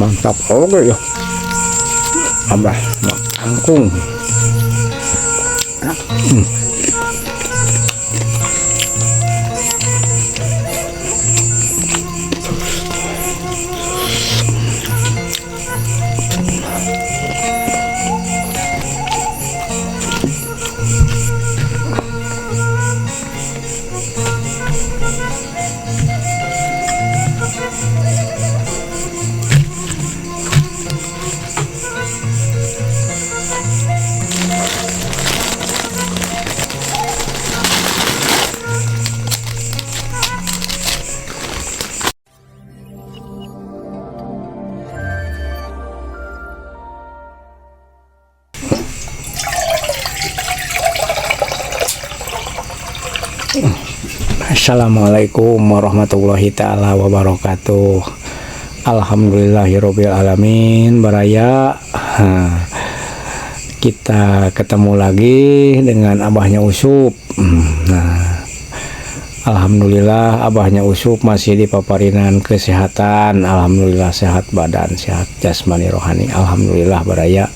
Mantap oke ya. Abah kangkung. Assalamualaikum warahmatullahi ta'ala wabarakatuh. Alhamdulillahirabbil alamin. Baraya, kita ketemu lagi dengan abahnya Usup. Nah, alhamdulillah abahnya Usup masih dipaparinan kesehatan. Alhamdulillah sehat badan, sehat jasmani rohani. Alhamdulillah baraya.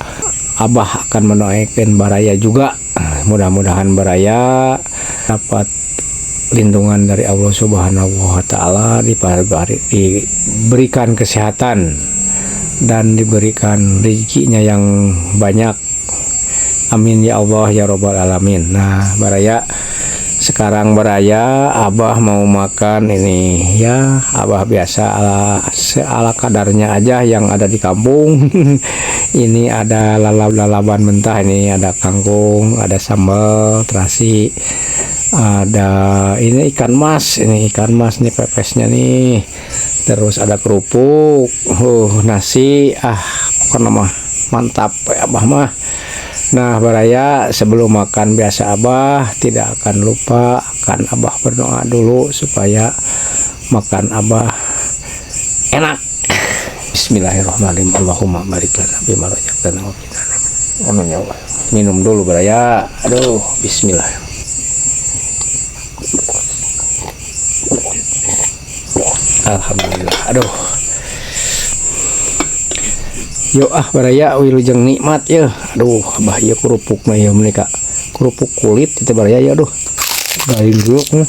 Abah akan mendoakan baraya juga. Mudah-mudahan baraya dapat lindungan dari Allah Subhanahu wa Ta'ala, diberikan kesehatan dan diberikan rezekinya yang banyak. Amin ya Allah ya Rabbal alamin. Nah, baraya, sekarang baraya abah mau makan ini ya, abah biasa ala kadarnya aja yang ada di kampung. Ini ada lalaban mentah, ini ada kangkung, ada sambal terasi, ada ini ikan mas nih pepesnya nih, terus ada kerupuk, nasi, pokoknya mah mantap ya abah mah. Nah baraya, sebelum makan biasa abah tidak akan lupa akan abah berdoa dulu supaya makan abah enak. Bismillahirrahmanirrahim. Allahumma barik lana bima razaqtana wa qina adzabannar. Ya Allah. Minum dulu baraya. Aduh, bismillah. Alhamdulillah. Aduh. Yo baraya wilujeng nikmat ya. Aduh, abah ieu kerupuk mah ya menika. Kerupuk kulit itu baraya ya, aduh. Garing geuk mah.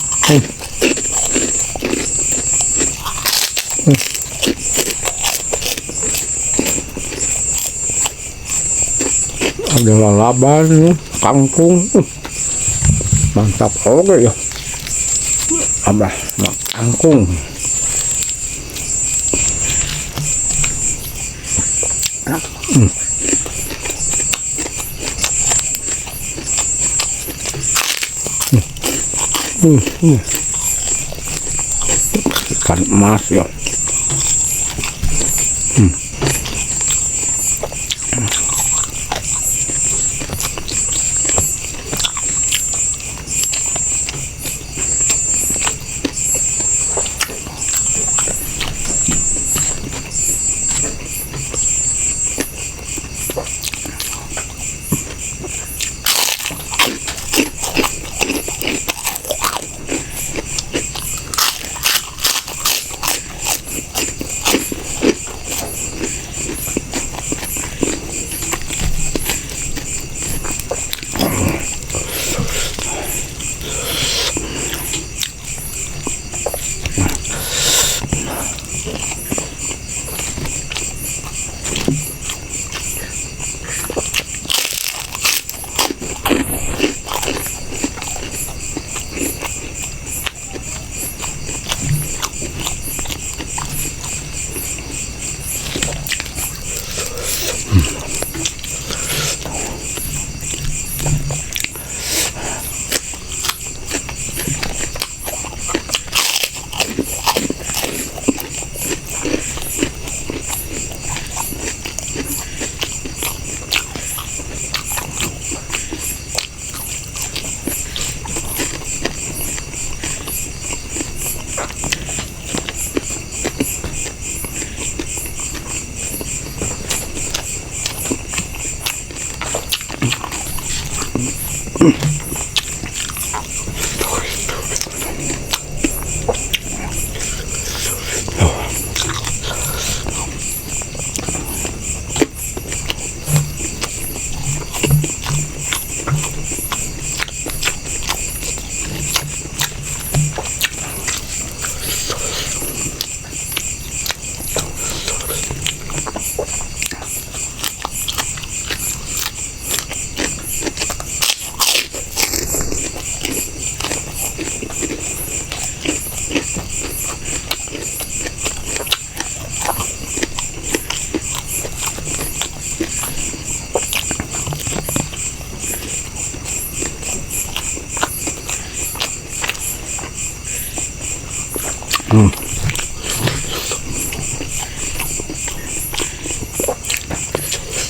Ada lalaban, kangkung, mantap oke ya. Abah kangkung. Ikan emas ya.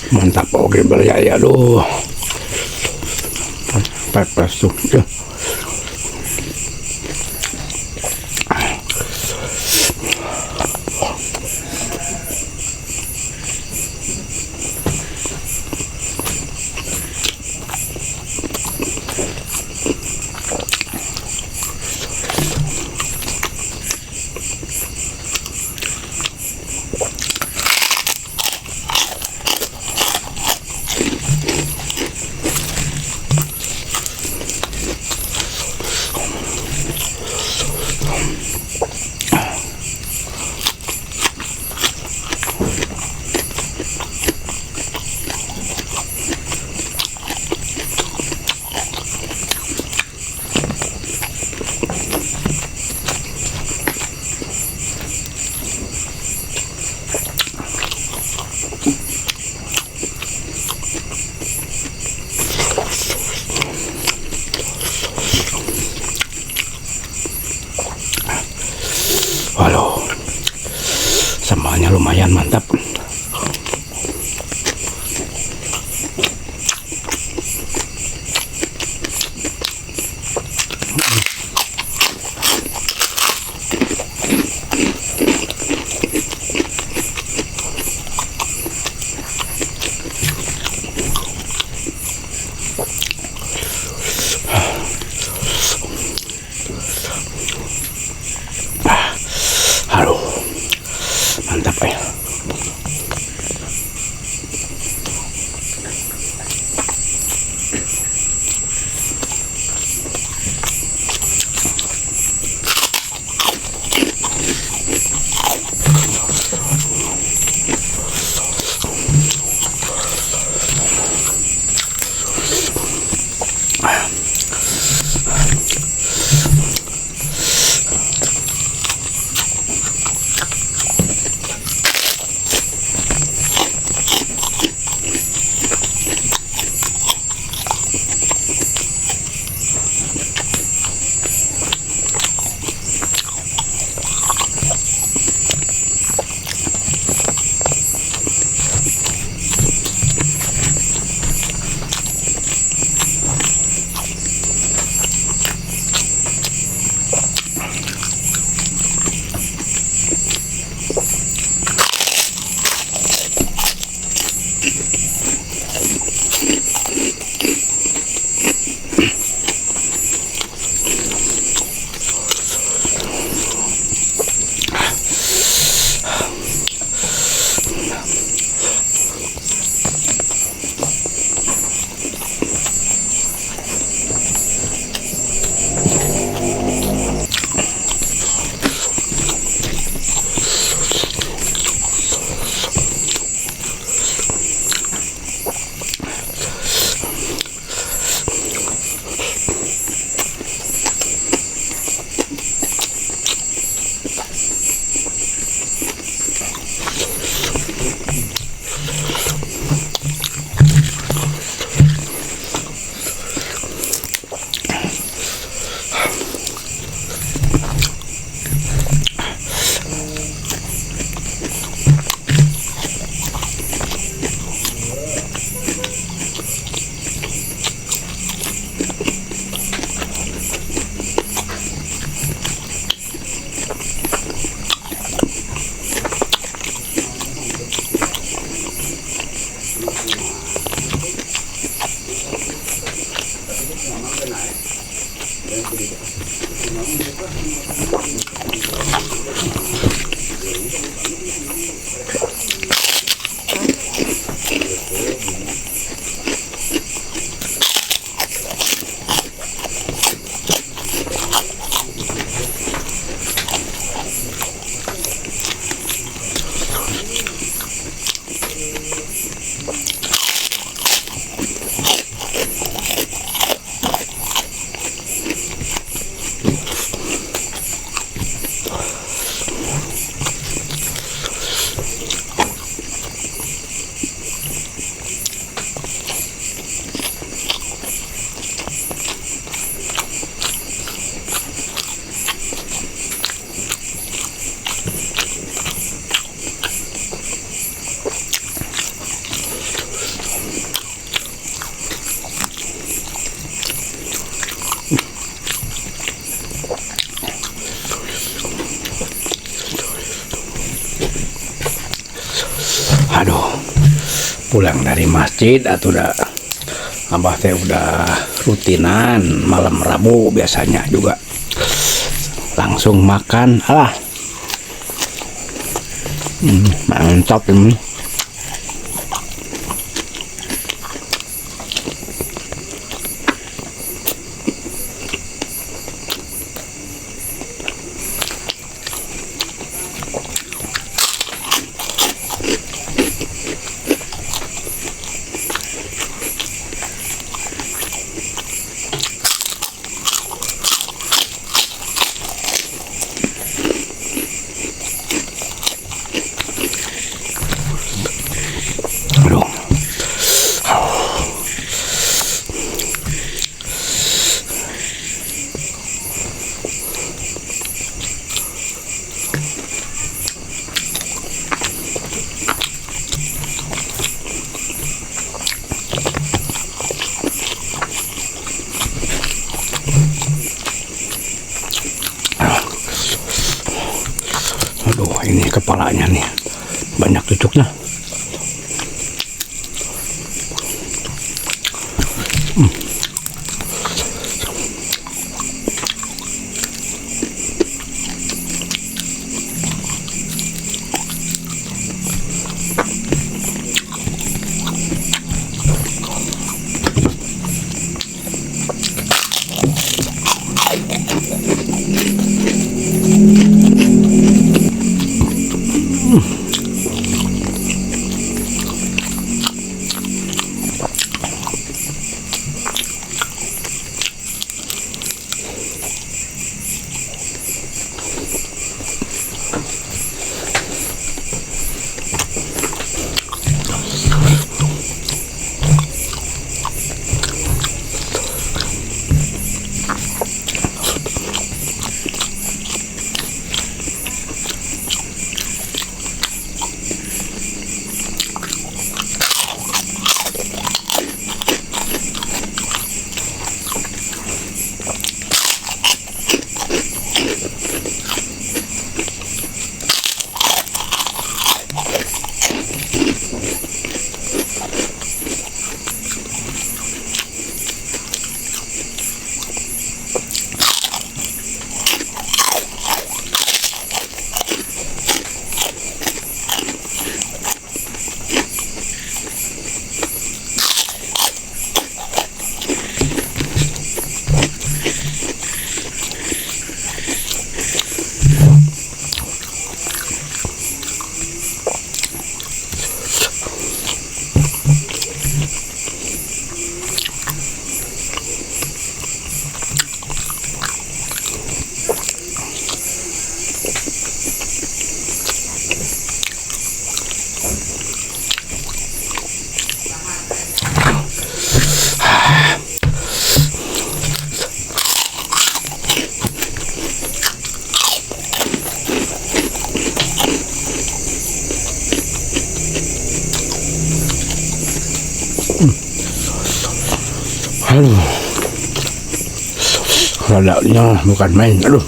Mantap, oke berjaya, aduh, pepes tuh ya. Waduh, sambalnya lumayan mantap. Aduh, mantap ya. Aduh, pulang dari masjid atau udah abah teh udah rutinan malam Rabu biasanya juga langsung makan. Mantap ini. Aduh. Aduh, ini kepalanya nih banyak cucuknya. Aduh, radanya bukan main. Aduh.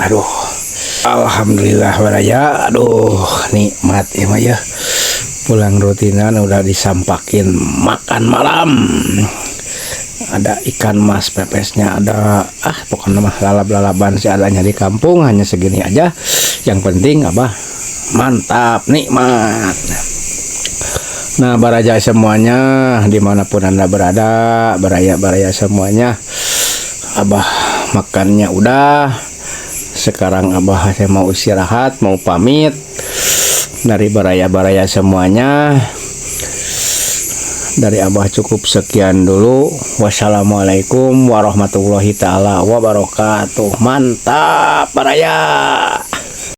Aduh, alhamdulillah waraya. Aduh, nikmat ya. Pulang rutinan udah disampakin makan malam. Ada ikan mas pepesnya, ada pokoknya mah lalap-lalapan seadanya di kampung, hanya segini aja. Yang penting mantap, nikmat. Nah, baraja semuanya dimanapun anda berada, baraya semuanya. Abah makannya udah. Sekarang abah saya mau istirahat, mau pamit dari baraya semuanya. Dari abah cukup sekian dulu. Wassalamualaikum warahmatullahi taala wabarakatuh. Mantap baraya.